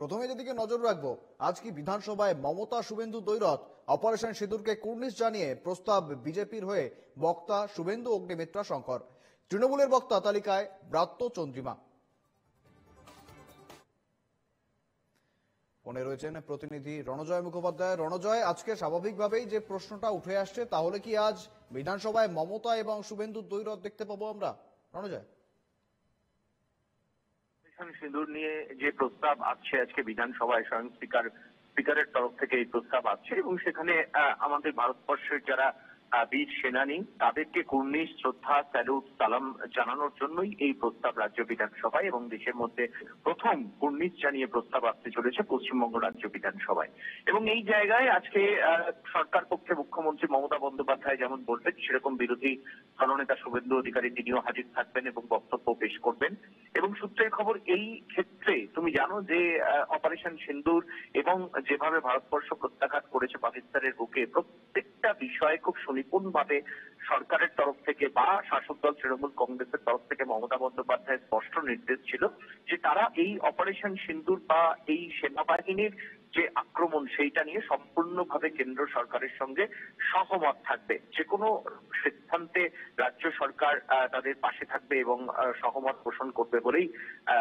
প্রথমে যেদিকে নজর রাখবো, আজ কি বিধানসভায় মমতা শুভেন্দু দ্বৈরথ অপারেশন সিঁদুরকে কুর্নিশ জানিয়ে প্রস্তাব বিজেপির হয়ে বক্তা শুভেন্দু অগ্নিমিত্রা শঙ্কর। তৃণমূলের বক্তা তালিকায় ব্রাত্য চন্দ্রিমা। ফোনে রয়েছেন প্রতিনিধি রণজয় মুখোপাধ্যায়। রণজয়, আজকে স্বাভাবিকভাবেই যে প্রশ্নটা উঠে আসছে, তাহলে কি আজ বিধানসভায় মমতা এবং শুভেন্দু দ্বৈরথ দেখতে পাবো আমরা? রণজয়, সিঁদুর নিয়ে যে প্রস্তাব আসছে আজকে বিধানসভায়, স্বয়ং স্পিকারের তরফ থেকে এই প্রস্তাব আসছে এবং সেখানে আমাদের ভারতবর্ষের যারা বীর সেনানী তাদেরকে কুর্নিশ, শ্রদ্ধা, স্যালুট, সালাম জানানোর জন্যই এই প্রস্তাব রাজ্য বিধানসভায় এবং দেশের মধ্যে প্রথম কুর্নিশ জানিয়ে প্রস্তাব আসতে চলেছে পশ্চিমবঙ্গ রাজ্য বিধানসভায়। এবং এই জায়গায় আজকে সরকার পক্ষে মুখ্যমন্ত্রী মমতা বন্দ্যোপাধ্যায় যেমন বলবেন, সেরকম বিরোধী দলনেতা শুভেন্দু অধিকারী তিনিও হাজির থাকবেন এবং বক্তব্য পেশ করবেন। এবং সূত্রের খবর, এই ক্ষেত্রে তুমি জানো যে অপারেশন সিন্দুর এবং যেভাবে ভারতবর্ষ প্রত্যাঘাত করেছে পাকিস্তানের বুকে, প্রত্যেকটা বিষয়ে খুব সুনিপুণভাবে সরকারের তরফ থেকে বা শাসক দল তৃণমূল কংগ্রেসের তরফ থেকে মমতা বন্দ্যোপাধ্যায়ের স্পষ্ট নির্দেশ ছিল যে তারা এই অপারেশন সিন্দুর বা এই সেনাবাহিনীর যে আক্রমণ সেইটা নিয়ে সম্পূর্ণভাবে কেন্দ্র সরকারের সঙ্গে সহমত থাকবে। যে কোনো সিদ্ধান্তে রাজ্য সরকার তাদের পাশে থাকবে এবং সহমত পোষণ করবে বলেই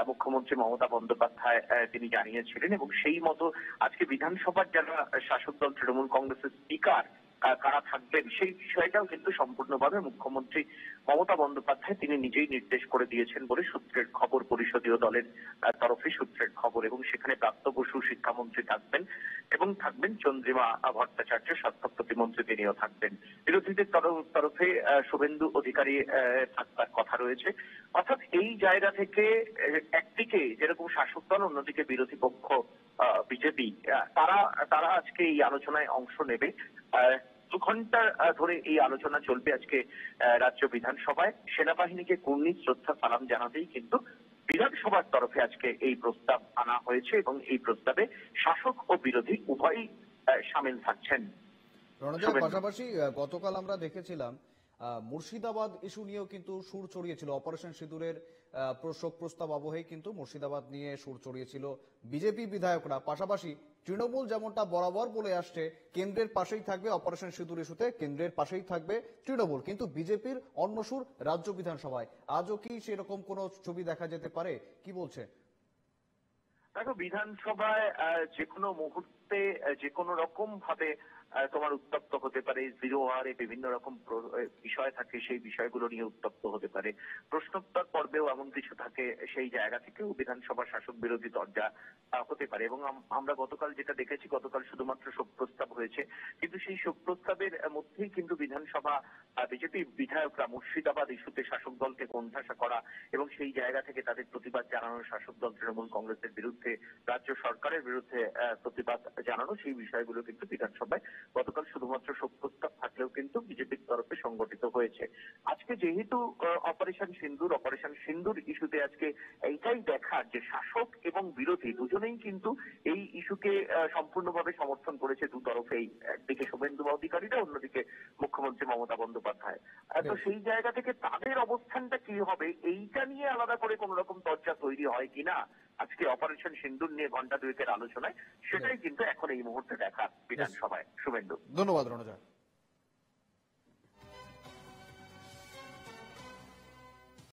মুখ্যমন্ত্রী মমতা বন্দ্যোপাধ্যায় তিনি জানিয়েছিলেন। এবং সেই মতো আজকে বিধানসভার যারা শাসক দল তৃণমূল কংগ্রেসের স্পিকার কারা থাকবেন সেই বিষয়টাও কিন্তু সম্পূর্ণভাবে মুখ্যমন্ত্রী মমতা বন্দ্যোপাধ্যায় তিনি নিজেই নির্দেশ করে দিয়েছেন বলে সূত্রের খবর, পরিষদীয় দলের তরফে সূত্রের খবর। এবং সেখানে প্রাপ্ত বসু শিক্ষামন্ত্রী থাকবেন এবং থাকবেন চন্দ্রিমা ভট্টাচার্য স্বাস্থ্য প্রতিমন্ত্রী, তিনিও থাকবেন। বিরোধীদের তরফে শুভেন্দু অধিকারী থাকার কথা রয়েছে। অর্থাৎ এই জায়গা থেকে একদিকে যেরকম শাসক দল, অন্যদিকে বিরোধী পক্ষ বিজেপি, তারা আজকে এই আলোচনায় অংশ নেবে। 2 ঘন্টা ধরে এই আলোচনা চলবে আজকে রাজ্য বিধানসভায়। সেনাবাহিনীকে কুর্নিশ, শ্রদ্ধা, সালাম জানাতেই কিন্তু বিধানসভার তরফে আজকে এই প্রস্তাব আনা হয়েছে এবং এই প্রস্তাবে শাসক ও বিরোধী উভয়ই সামিল থাকছেন। রণজয়, পাশাপাশি গতকাল আমরা দেখেছিলাম মুর্শিদাবাদ ইস্যু নিয়েও কিন্তু সুর ছড়িয়েছিল। অপারেশন সিঁদুরের শোক প্রস্তাব আবহেই কিন্তু মুর্শিদাবাদ নিয়ে সুর ছড়িয়েছিল বিজেপি বিধায়করা। পাশাপাশি তৃণমূল যেমনটা বরাবর বলে আসছে, কেন্দ্রের পাশেই থাকবে অপারেশন সিঁদুর ইস্যুতে, কেন্দ্রের পাশেই থাকবে তৃণমূল, কিন্তু বিজেপির অন্য সুর রাজ্য বিধানসভায়। আজও কি সেরকম কোন ছবি দেখা যেতে পারে? কি বলছে? দেখো, বিধানসভায় যে কোনো মুহূর্তে যে কোনো রকম ভাবে তোমার উত্তপ্ত হতে পারে। জিরো আওয়ারে বিভিন্ন রকম বিষয় থাকে, সেই বিষয়গুলো নিয়ে উত্তপ্ত হতে পারে। প্রশ্নোত্তর পর্বেও এমন কিছু থাকে, সেই জায়গা থেকেও বিধানসভা শাসক বিরোধী দরজা হতে পারে। এবং আমরা গতকাল যেটা দেখেছি, গতকাল শুধুমাত্র শোক প্রস্তাব হয়েছে, কিন্তু সেই শোক প্রস্তাবের মধ্যেই কিন্তু বিধানসভা বিজেপি বিধায়করা মুর্শিদাবাদ ইস্যুতে শাসক দলকে কোণঠাসা করা এবং সেই জায়গা থেকে তাদের প্রতিবাদ জানানো, শাসক দল তৃণমূল কংগ্রেসের বিরুদ্ধে, রাজ্য সরকারের বিরুদ্ধে প্রতিবাদ জানানো, সেই বিষয়গুলো কিন্তু বিধানসভায় গতকাল শুধুমাত্র শোক প্রস্তাব থাকলেও কিন্তু বিজেপির তরফে সংগঠিত হয়েছে। আজকে যেহেতু অপারেশন সিন্দুর ইস্যুতে আজকে এইটাই দেখার যে শাসক এবং বিরোধী দুজনেই কিন্তু এই ইস্যুকে সম্পূর্ণভাবে সমর্থন করেছে দু তরফেই। একদিকে শুভেন্দু অধিকারীরা, অন্যদিকে মুখ্যমন্ত্রী মমতা বন্দ্যোপাধ্যায়। তো সেই জায়গা থেকে তাদের অবস্থানটা কি হবে, এইটা নিয়ে আলাদা করে কোন রকম চর্চা তৈরি হয় কিনা আজকে অপারেশন সিন্দুর নিয়ে ঘন্টা দুয়েকের আলোচনায়, সেটাই কিন্তু এখন এই মুহূর্তে দেখা বিধানসভায়। শুভেন্দু, ধন্যবাদ রণজয়।